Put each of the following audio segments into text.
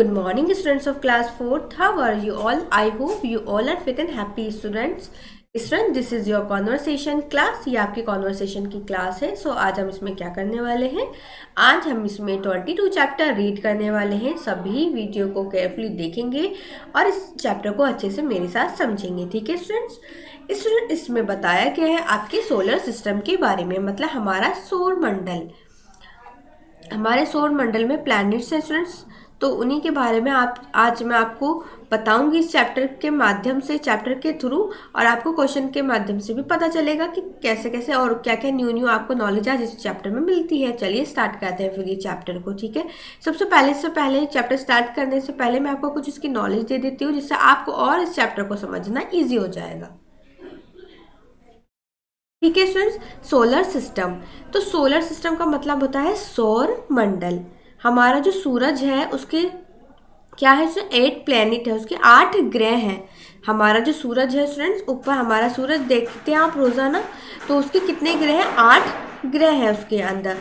Good morning, students of class 4th. How are you all? I hope you all are fit and happy, students. Students, this is your conversation class. ये आपकी conversation की class है. So आज हम इसमें क्या करने वाले हैं? आज हम इसमें 22 चैप्टर रीड करने वाले हैं. सभी वीडियो को केयरफुली देखेंगे और इस चैप्टर को अच्छे से मेरे साथ समझेंगे. ठीक है स्टूडेंट्स? इसमें बताया गया है आपके सोलर सिस्टम के बारे में, मतलब हमारा सौर मंडल. हमारे सौर मंडल में प्लैनेट्स हैं स्टूडेंट्स, तो उन्हीं के बारे में आज मैं आपको बताऊंगी इस चैप्टर के माध्यम से, चैप्टर के थ्रू, और आपको क्वेश्चन के माध्यम से भी पता चलेगा कि कैसे कैसे और क्या क्या न्यू आपको नॉलेज आज इस चैप्टर में मिलती है. चलिए स्टार्ट करते हैं फिर ये चैप्टर को. ठीक है, सबसे पहले चैप्टर स्टार्ट करने से पहले मैं आपको कुछ इसकी नॉलेज दे देती हूँ, जिससे आपको और इस चैप्टर को समझना ईजी हो जाएगा. ठीक है स्टूडेंट्स, सोलर सिस्टम. तो सोलर सिस्टम का मतलब होता है सौर मंडल. हमारा जो सूरज है उसके क्या है, 8 प्लैनेट है, उसके 8 ग्रह हैं. हमारा जो सूरज है स्टूडेंट्स, ऊपर हमारा सूरज देखते हैं आप रोजाना, तो उसके कितने ग्रह हैं? 8 ग्रह हैं उसके अंदर.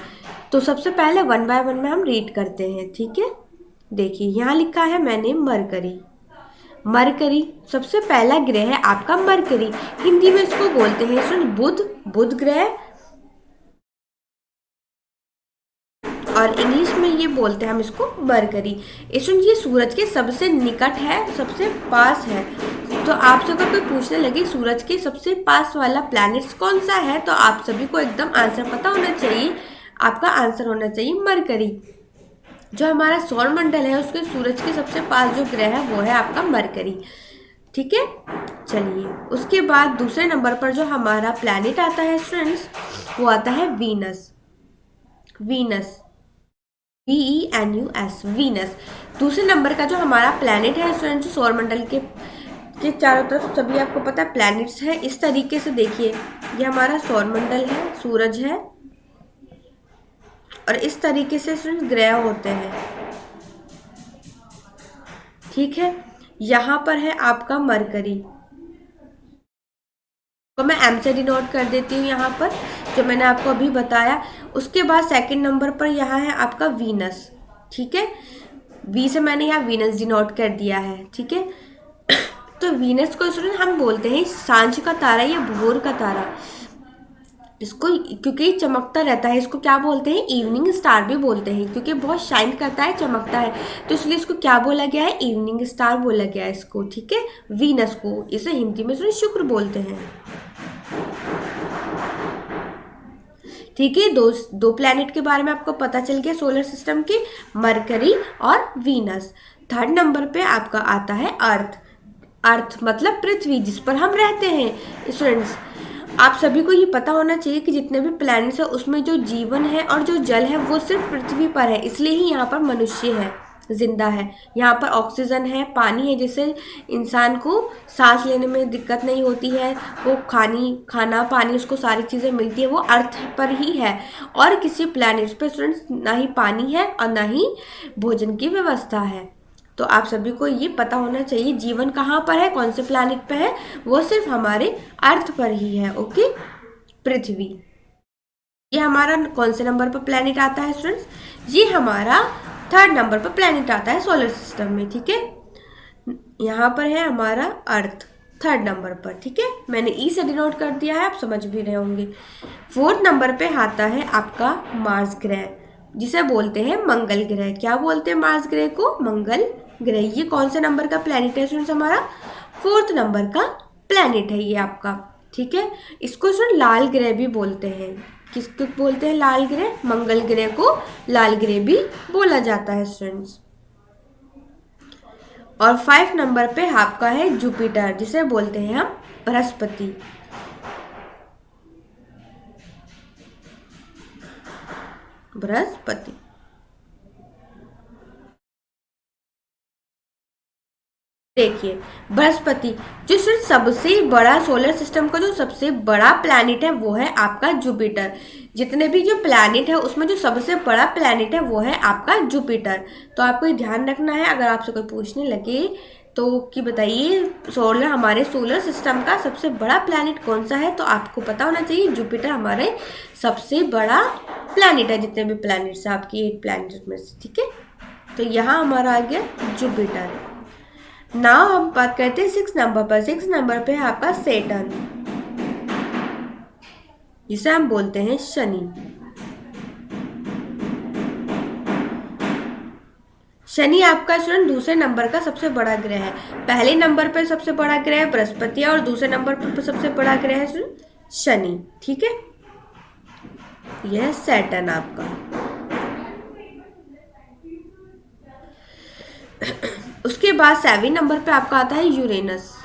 तो सबसे पहले 1 बाय 1 में हम रीड करते हैं. ठीक है, देखिए यहाँ लिखा है मैंने मरकरी. मरकरी सबसे पहला ग्रह है आपका मरकरी. हिंदी में इसको बोलते हैं बुध ग्रह, और इंग्लिश में ये बोलते हैं हम इसको मरकरी. इसमें ये सूरज के सबसे निकट है, सबसे पास है. तो आपसे अगर कोई पूछने लगे सूरज के सबसे पास वाला प्लैनेट कौन सा है, तो आप सभी को एकदम आंसर पता होना चाहिए. आपका आंसर होना चाहिए मरकरी. जो हमारा सौर मंडल है उसके सूरज के सबसे पास जो ग्रह है वो है आपका मरकरी. ठीक है, चलिए उसके बाद दूसरे नंबर पर जो हमारा प्लैनेट आता है स्टूडेंट्स, वो आता है वीनस. Venus, VENUS, Venus. दूसरे नंबर का जो हमारा प्लैनेट है स्टूडेंट्स, जो सौर मंडल के चारों तरफ सभी आपको पता है प्लैनेट्स है. इस तरीके से देखिए, ये हमारा सौर मंडल है, सूरज है, और इस तरीके से ग्रह होते हैं. ठीक है, यहां पर है आपका मरकरी, तो मैं M से डिनोट कर देती हूँ यहाँ पर, जो मैंने आपको अभी बताया. उसके बाद सेकंड नंबर पर यहाँ है आपका वीनस. ठीक है, V से मैंने यहाँ वीनस डिनोट कर दिया है. ठीक है, तो वीनस को स्टूडेंट हम बोलते हैं सांझ का तारा या भोर का तारा. इसको क्योंकि चमकता रहता है, इसको क्या बोलते हैं? इवनिंग स्टार भी बोलते हैं, क्योंकि बहुत शाइन करता है, चमकता है, तो इसलिए इसको क्या बोला गया है? इवनिंग स्टार बोला गया है इसको. ठीक है, वीनस को इसे हिंदी में शुक्र बोलते हैं. ठीक है, दो प्लैनेट के बारे में आपको पता चल गया सोलर सिस्टम के, मरकरी और वीनस. थर्ड नंबर पे आपका आता है अर्थ. अर्थ मतलब पृथ्वी, जिस पर हम रहते हैं. स्टूडेंट्स, आप सभी को ये पता होना चाहिए कि जितने भी प्लैनेट्स है उसमें जो जीवन है और जो जल है वो सिर्फ पृथ्वी पर है, इसलिए ही यहाँ पर मनुष्य है, जिंदा है. यहाँ पर ऑक्सीजन है, पानी है, जिससे इंसान को सांस लेने में दिक्कत नहीं होती है. वो खाना पानी उसको सारी चीज़ें मिलती है, वो अर्थ पर ही है. और किसी प्लैनेट पर स्टूडेंट्स ना ही पानी है और ना ही भोजन की व्यवस्था है. तो आप सभी को ये पता होना चाहिए जीवन कहाँ पर है, कौन से प्लैनेट पे है, वो सिर्फ हमारे अर्थ पर ही है. ओके, पृथ्वी. ये हमारा कौन से नंबर पर प्लैनेट आता है स्टूडेंट्स? ये हमारा थर्ड नंबर पर प्लैनेट आता है सोलर सिस्टम में. ठीक है, यहाँ पर है हमारा अर्थ थर्ड नंबर पर. ठीक है, मैंने ई से डिनोट कर दिया है, आप समझ भी रहे होंगे. फोर्थ नंबर पे आता है आपका मार्स ग्रह, जिसे बोलते हैं मंगल ग्रह. क्या बोलते हैं मार्स ग्रह को? मंगल ग्रह. ये कौन से नंबर का प्लैनेट है स्टूडेंट्स? हमारा फोर्थ नंबर का प्लैनेट है ये आपका. ठीक है, इसको स्टूडेंट लाल ग्रह भी बोलते हैं. किसको बोलते हैं? लाल ग्रह. मंगल ग्रह को लाल ग्रह भी बोला जाता है स्टूडेंट्स. और 5 नंबर पे आपका है जुपिटर, जिसे बोलते हैं हम बृहस्पति. बृहस्पति. देखिए, बृहस्पति जो सबसे बड़ा सोलर सिस्टम का जो सबसे बड़ा प्लैनेट है वो है आपका जुपिटर. जितने भी जो प्लैनेट है उसमें जो सबसे बड़ा प्लैनेट है वो है आपका जुपिटर. तो आपको ये ध्यान रखना है, अगर आपसे कोई पूछने लगे तो कि बताइए हमारे सोलर सिस्टम का सबसे बड़ा प्लैनेट कौन सा है, तो आपको पता होना चाहिए जुपिटर हमारे सबसे बड़ा प्लैनेट है. जितने भी प्लैनेट्स है आपकी 8 प्लैनेट्स में से. ठीक है, तो यहाँ हमारा आ गया जुपिटर। नाउ हम बात करते हैं 6 नंबर पर। 6 नंबर पे है आपका सेटर्न, जिसे हम बोलते हैं शनि। शनि आपका स्टूडेंट दूसरे नंबर का सबसे बड़ा ग्रह है। पहले नंबर पर सबसे बड़ा ग्रह बृहस्पति है और दूसरे नंबर पर सबसे बड़ा ग्रह है स्टूडेंट शनि। ठीक है, यह सैटर्न आपका। उसके बाद 7 नंबर पे आपका आता है यूरेनस।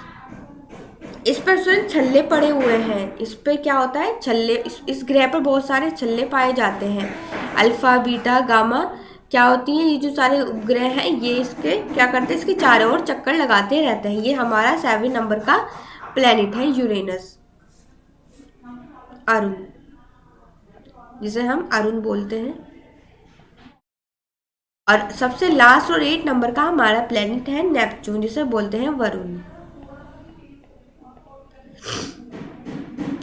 इस पर स्टूडेंट छल्ले पड़े हुए हैं। इस पे क्या होता है, छल्ले, इस ग्रह पर बहुत सारे छल्ले पाए जाते हैं। अल्फा बीटा गामा क्या होती हैं, ये जो सारे उपग्रह हैं ये इसके क्या करते हैं, इसके चारों ओर चक्कर लगाते रहते हैं। ये हमारा 7 नंबर का प्लेनेट है यूरेनस, अरुण, जिसे हम अरुण बोलते हैं। और सबसे लास्ट और 8 नंबर का हमारा प्लेनेट है नेपच्यून, जिसे बोलते हैं वरुण।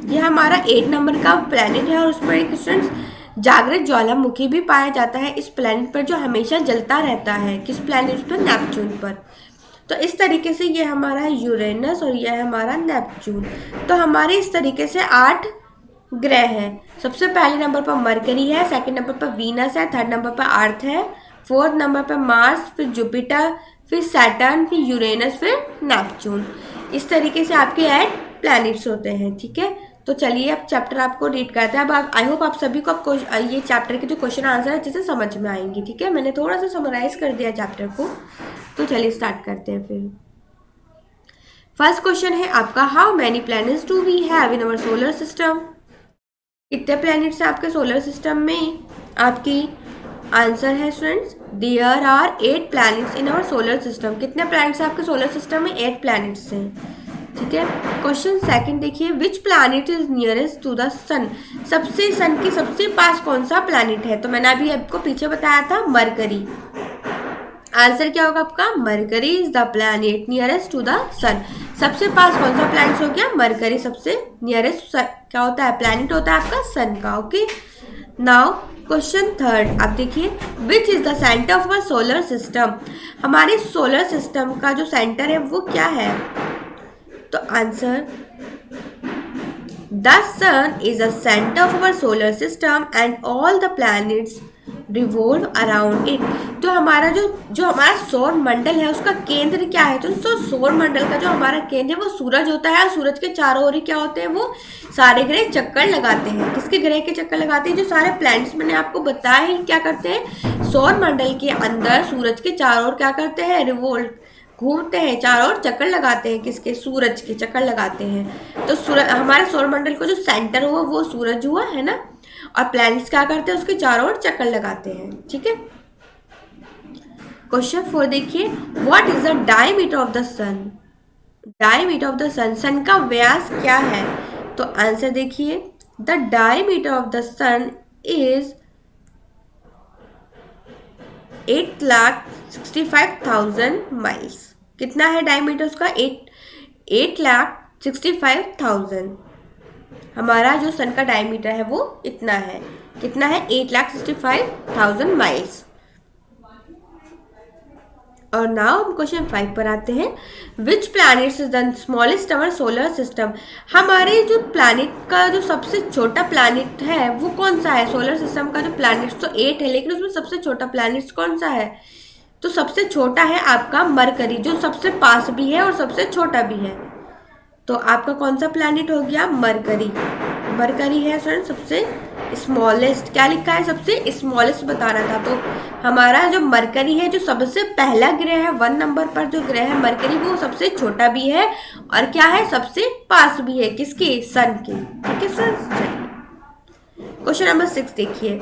ये हमारा 8 नंबर का प्लेनेट है और उस पर एक स्टूडेंट्स जागृत ज्वालामुखी भी पाया जाता है इस प्लेनेट पर, जो हमेशा जलता रहता है। किस प्लेनेट पर, नेपच्यून पर। तो इस तरीके से ये हमारा है यूरेनस और यह है हमारा नेपच्यून। तो हमारे इस तरीके से 8 ग्रह हैं। सबसे पहले नंबर पर मरकरी है, सेकंड नंबर पर वीनस है, थर्ड नंबर पर अर्थ है, फोर्थ नंबर पर मार्स, फिर जुपिटर, फिर सैटर्न, फिर यूरेनस, फिर नेपच्यून। इस तरीके से आपके 8 प्लैनेट्स होते हैं। ठीक है, तो चलिए अब चैप्टर आपको रीड करते हैं। अब आप, आई होप आप सभी को आपको ये चैप्टर के जो क्वेश्चन आंसर है अच्छे से समझ में आएंगे। ठीक है, मैंने थोड़ा सा समराइज कर दिया चैप्टर को। तो चलिए स्टार्ट करते हैं फिर। फर्स्ट क्वेश्चन है आपका, how many planets do we have in our solar system. कितने प्लैनेट्स हैं आपके सोलर सिस्टम में। आपकी आंसर है students, there are 8 planets in our solar system. कितने प्लैनेट्स हैं आपके सोलर सिस्टम में, 8 प्लैनेट्स हैं। ठीक है, क्वेश्चन सेकंड देखिए, which planet is nearest to the sun. सबसे सन के सबसे पास कौन सा प्लैनेट है। तो मैंने अभी आपको पीछे बताया था मरकरी। आंसर क्या होगा आपका, Mercury is the planet nearest to the sun. सबसे पास कौन सा प्लैनेट हो गया, मरकरी सबसे नियरेस्ट क्या होता है, प्लैनेट होता है आपका सन का। ओके, नाउ क्वेश्चन थर्ड आप देखिए, which is the centre of our solar system. हमारे सोलर सिस्टम का जो सेंटर है वो क्या है। तो answer, the sun is the centre of our solar system and all the planets revolve around it. तो हमारा जो हमारा सौर मंडल है उसका केंद्र क्या है। तो सौर मंडल का जो हमारा केंद्र है वो सूरज होता है, और सूरज के चारों ओर क्या होते हैं, वो सारे ग्रह चक्कर लगाते हैं। किसके ग्रह के चक्कर लगाते हैं, जो सारे प्लैनेट्स मैंने आपको बताया है क्या करते हैं, सौर मंडल के अंदर सूरज के चारों ओर क्या करते हैं, रिवॉल्व, घूमते हैं, चारों ओर चक्कर लगाते हैं। किसके, सूरज के चक्कर लगाते हैं। तो सूरज, हमारे सौर मंडल को जो सेंटर हुआ वो सूरज हुआ है ना, और प्लैनेट्स क्या करते हैं, उसके चारों ओर चक्कर लगाते हैं। ठीक है, क्वेश्चन 4 देखिए, what is the diameter of the sun. Diameter of the sun, sun का व्यास क्या है। तो आंसर देखिए, the diameter of the sun is 8,65,000 miles. कितना है डायमीटर उसका, 8,65,000। हमारा जो सन का डायमीटर है वो इतना है, कितना है, 8,65,000 माइल्स। और नाउ हम क्वेश्चन 5 पर आते हैं, which planets is the smallest our solar system. हमारे जो प्लैनेट का जो सबसे छोटा प्लैनेट है वो कौन सा है। सोलर सिस्टम का जो प्लैनेट्स तो 8 है, लेकिन उसमें सबसे छोटा प्लैनेट्स कौन सा है। तो सबसे छोटा है आपका मरकरी, जो सबसे पास भी है और सबसे छोटा भी है। तो आपका कौन सा प्लैनेट हो गया, मरकरी। मरकरी है सर सबसे स्मॉलेस्ट, क्या लिखा है, सबसे स्मॉलेस्ट बता रहा था। तो हमारा जो मरकरी है, जो सबसे पहला ग्रह है, 1 नंबर पर जो ग्रह है मरकरी, वो सबसे छोटा भी है और क्या है, सबसे पास भी है, किसके, सन के। ठीक है सर, चलिए क्वेश्चन नंबर 6 देखिए,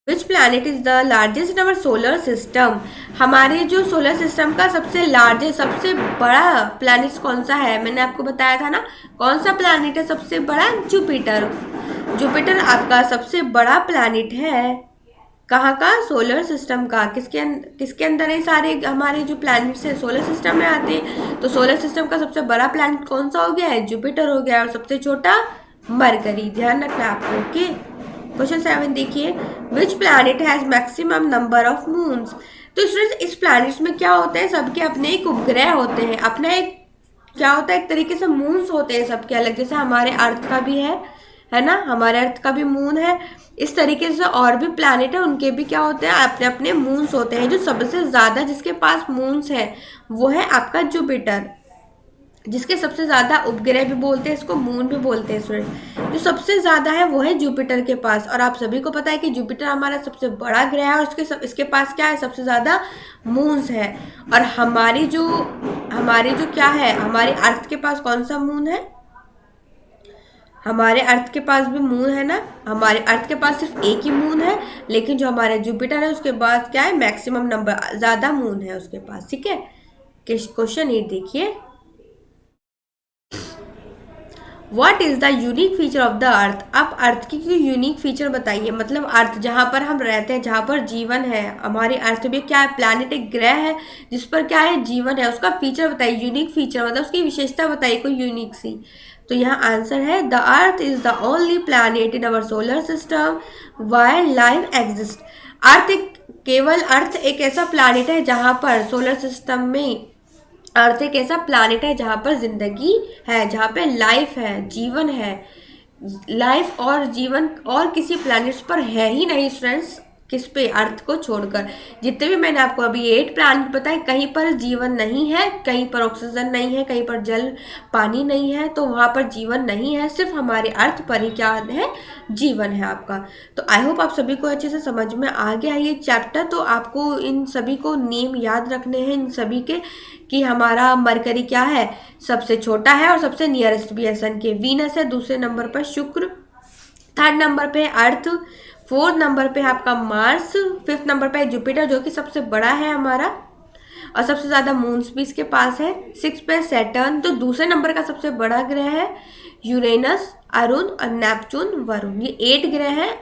which planet is the largest in our solar system. हमारे जो सोलर सिस्टम का सबसे लार्जेस्ट, सबसे बड़ा प्लैनेट कौन सा है। मैंने आपको बताया था ना, कौन सा प्लैनेट है सबसे बड़ा, जुपिटर। जुपिटर आपका सबसे बड़ा प्लैनेट है, कहाँ का, सोलर सिस्टम का। किसके अंदर है सारे हमारे जो प्लैनेट्स है सोलर सिस्टम में आते हैं। तो सोलर सिस्टम का सबसे बड़ा प्लैनेट कौन सा हो गया है, जुपिटर हो गया, और सबसे छोटा मरकरी। ध्यान रखना आपको। ओके, क्वेश्चन 7 देखिए, which planet has maximum number of moons. तो स्टूडेंट्स इस प्लैनेट्स में क्या होते हैं, सबके अपने एक उपग्रह होते हैं, अपना एक क्या होता है, एक तरीके से मून्स होते हैं सबके अलग, जैसे हमारे अर्थ का भी है ना, हमारे अर्थ का भी मून है। इस तरीके से और भी प्लैनेट है, उनके भी क्या होते हैं, अपने अपने मून्स होते हैं। जो सबसे ज्यादा जिसके पास मून्स है वो है आपका जुपिटर, जिसके सबसे ज्यादा उपग्रह भी बोलते हैं, इसको मून भी बोलते हैं स्टूडेंट। जो सबसे ज्यादा है वो है जुपिटर के पास, और आप सभी को पता है कि जुपिटर हमारा सबसे बड़ा ग्रह है, और इसके पास क्या है, सबसे ज्यादा मून्स है। और हमारी जो क्या है, हमारे अर्थ के पास कौन सा मून है, हमारे अर्थ के पास भी मून है ना, हमारे अर्थ के पास सिर्फ एक ही मून है, लेकिन जो हमारे जुपिटर है उसके पास क्या है, मैक्सिमम नंबर, ज्यादा मून है उसके पास। ठीक है, क्वेश्चन 8 देखिए, what is the unique feature of the earth. आप अर्थ की कोई यूनिक फीचर बताइए, मतलब अर्थ जहाँ पर हम रहते हैं, जहाँ पर जीवन है, हमारे अर्थ में क्या है, प्लैनेट एक ग्रह है जिस पर क्या है, जीवन है, उसका फीचर बताइए, यूनिक फीचर मतलब उसकी विशेषता बताइए कोई यूनिक सी। तो यहाँ आंसर है, the earth is the only planet in our solar system wire life exist. केवल अर्थ एक ऐसा प्लैनेट है जहाँ पर सोलर सिस्टम में, अर्थ एक ऐसा प्लैनेट है जहाँ पर जिंदगी है, जहाँ पे लाइफ है, जीवन है। लाइफ और जीवन और किसी प्लैनेट्स पर है ही नहीं फ्रेंड्स, किस पे, अर्थ को छोड़कर। जितने भी मैंने आपको अभी 8 प्लैनेट बताए, कहीं पर जीवन नहीं है, कहीं पर ऑक्सीजन नहीं है, कहीं पर जल पानी नहीं है, तो वहाँ पर जीवन नहीं है, सिर्फ हमारे अर्थ पर ही क्या है, जीवन है आपका। तो आई होप आप सभी को अच्छे से समझ में आ गया ये चैप्टर। तो आपको इन सभी को नेम याद रखने हैं, इन सभी के, कि हमारा मरकरी क्या है, सबसे छोटा है और सबसे नियरेस्ट भी है सन के। वीनस है दूसरे नंबर पर, शुक्र थर्ड नंबर पे, अर्थ फोर्थ नंबर पे है आपका मार्स, फिफ्थ नंबर पे है जुपिटर जो कि सबसे बड़ा है हमारा, और सबसे ज्यादा मून्स भी इसके पास है। सिक्स पे सैटर्न, तो दूसरे नंबर का सबसे बड़ा ग्रह है। यूरेनस, अरुण और नेपच्यून, वरुण, ये 8 ग्रह हैं।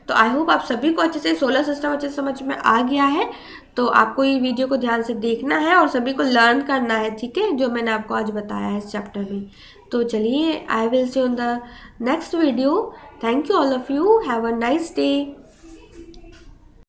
तो आई होप आप सभी को अच्छे से सोलर सिस्टम अच्छे से समझ में आ गया है। तो आपको ये वीडियो को ध्यान से देखना है और सभी को लर्न करना है, ठीक है, जो मैंने आपको आज बताया है इस चैप्टर में। तो चलिए, I will see on the next video. Thank you all of you, have a nice day.